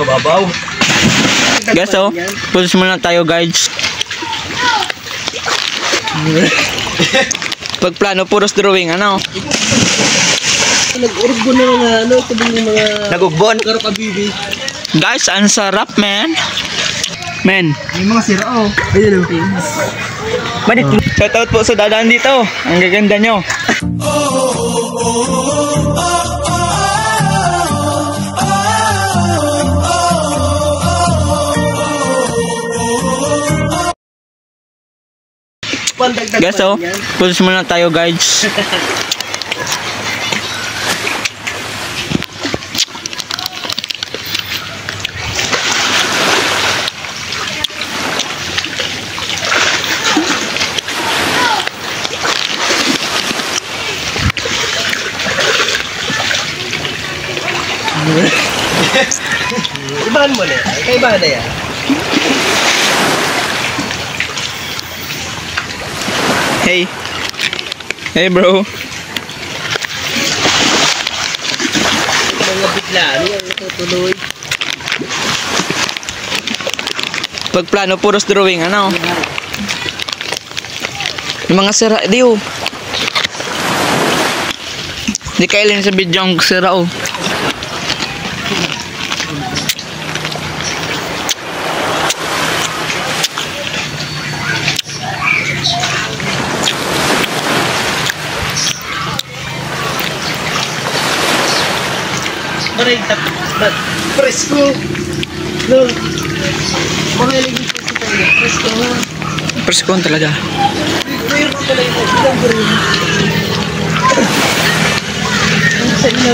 mababaw. Guys, oh. Pulis muna tayo, guys. Pag plano, puros drawing, ano? Nag-urbo na mga ano, sabi ng mga... Nagugbon? Kabibi. Guys, ang sarap, man. Men. May mga sira, oh. Ayun, okay. Badit. Shoutout po sa dadaan dito. Ang gaganda nyo. Guys, oh. Pulis muna tayo, guys. Ibahan mo na yan. Kaibahan na yan. Hey. Hey, bro. Mga bigla. Ano yung natutuloy? Pag plano, puros drawing, ano? Yung mga sira, di oh. Di kailan sa video ang sira, oh. Maray tap. Presko. No. Mga iligin po sa tayo. Presko. Persikon talaga. Mayroon ka pala yung ilang gawin.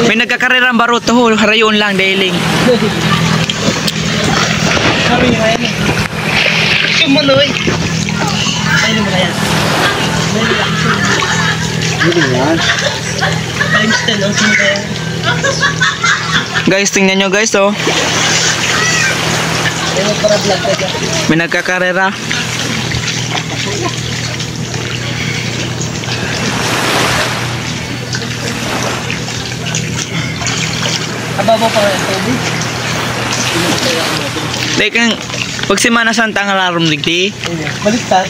May nagkakarerang baruto, ho. Harayon lang, dailing. Kami nga yan eh. Sumanoy. Ayun mo na yan. Hindi yan. Times 10 ang sumada yan. Guys, tingnan nyo, guys, oh. Ayun para vlog ka dyan. May nagkakarera. Ababo pa nga yung tubig. Like, pag Semana Santa ang alarm digdi, Baliktad.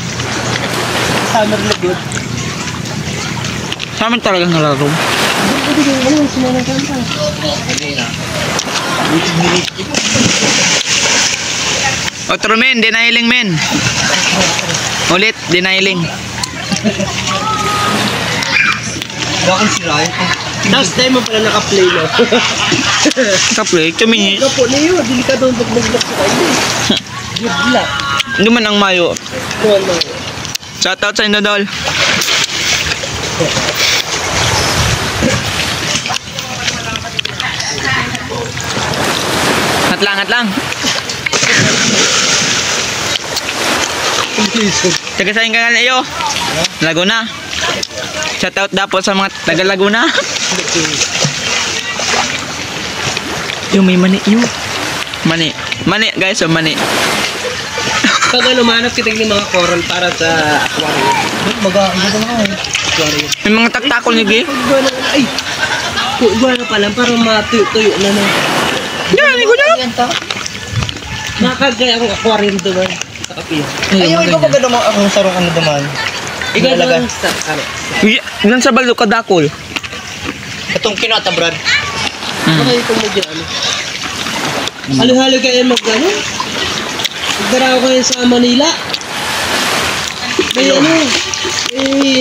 Summer lagod. sa amin talagang alarm. Hindi ko alam yung Semana Santa. Otro men, denailing men. Ulit, denailing. Bakit si Ryan? Last time mo pala naka-play no? Kaplay, 2 minutes. Kapo na yun, delikado ang pag-nag-lock sa kayo. Good luck. Hindi man ang mayo. Kuhan mo. Shoutout sa inyo, Dol. At lang. Taga saan ka nga iyo? Laguna. Shoutout dapo sa mga taga Laguna. Yung may mani yun. Mani guys, oh, mani. Pag ano, manap kita ng mga coral para sa aquarium. Mag-aagad na nga eh. Aquarium. May mga taktakol niyo, Gi. Ay! Kuha pa lang para matuyo na na. Yan, ko na. Makakagay akong aquarium doon. Sa kapiyo. Ayaw, ikaw ba gano'n akong sarong ano naman? Ikaw lang sa ano. Ilan sa baldo kadakol? Itong kinata, Brad. Baka itong medyo ano. Halo-halo kayo mag-ano? Magdaraw kayo sa Manila. May ano,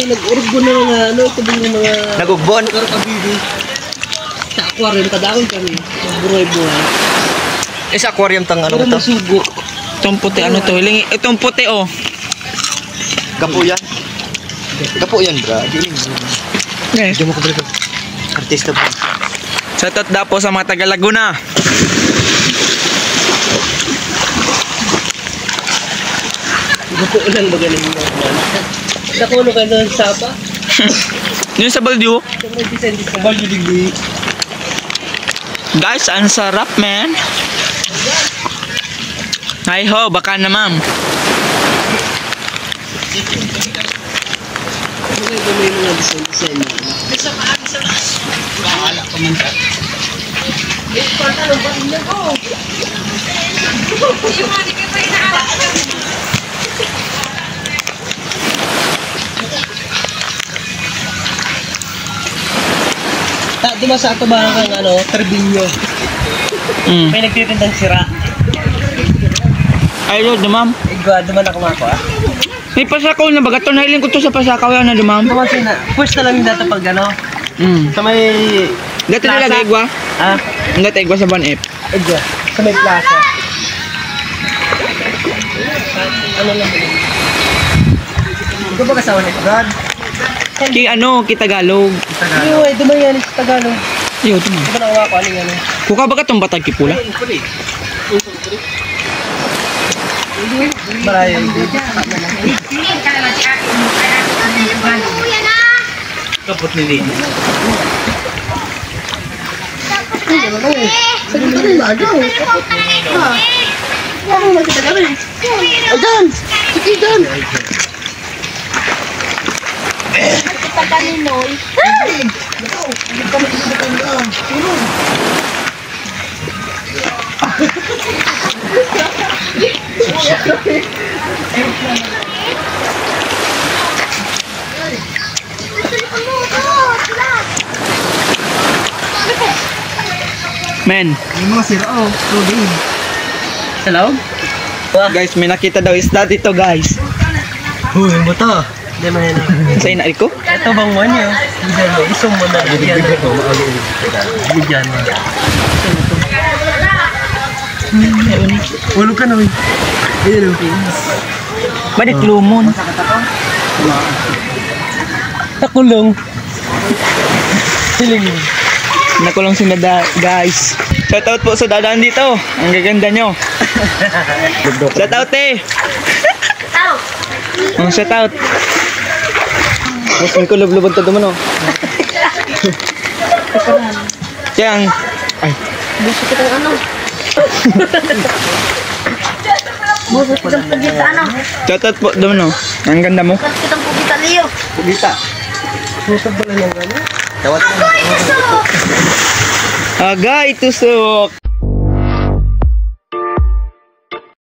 nag-urbo na mga ano, sabi ng mga... Nagugbon? Kabibi. Sa aquarium, kadakol kami. Buhay-buhay. Sa aquarium tang ano Pero ito? masugo. Itong puti, ano to? Itong puti, oh. Gapo yan. Gapo yan, Brad. Okay. Hindi mo ko balik. Artista ba? Shoutout dapo sa mga taga Laguna. Gapo lang ba galing mo? Nakulo ka doon sa apa? Yun sa baldo. Sa may design. Balyo digdi. Guys, ang sarap, man. Hi ho, baka na, ma'am. Ano ba may mga design mo? Bahala ka man ka. Parta ng patinyan ko. Di ba sa ato ba ng ano, Treviño? Mm. May nagtitindang sira. Ay, Lord, dumam. Igwa, duman ako mako ah. May pasakaw na baga. Tunhailin ko to sa pasakaw yan na dumam. Tumasin na. Push na lang yung data pag ano. Mm. Sa may... Dati Plaza. nila igwa. Ah, Dati igwa sa 1F. igwa. Sa may plaza. Ano lang ba? Ikaw ba kasawa ni Brad? Ki ano, ki Tagalog. Hindi, ay, duman yan sa Tagalog. Iyo, dumam. Di ba nakuha ko ano yan? Kuka ba ka itong batag kipula? Marayo. Kapot ni Lady. Ayan! Sige dyan! Men, Yung mga sira oh. Loading. Hello? guys, may nakita daw isda dito, guys. Huy, mo to. Hindi man yan. Sa ina ko? Ito bang mo niyo? Hindi mo. Isong mo na. Bigyan mo. Bigyan mo. Ulo ka na. Ayan o. Balik lumon. Takulong. Hiling mo. Nakulong si Dada, guys. Shoutout po sa dadaan dito. Ang gaganda nyo. Shoutout eh. Oh, shoutout. Mas may kulub-lubod to duman oh. Yang. Ay. Buso kitang ano? Buso kitang pugita ano? Shoutout po duman oh. Ang ganda mo. Buso kitang pugita Leo. Pugita. Susog ba lang yung ano? Tawat mo. Agay tusok.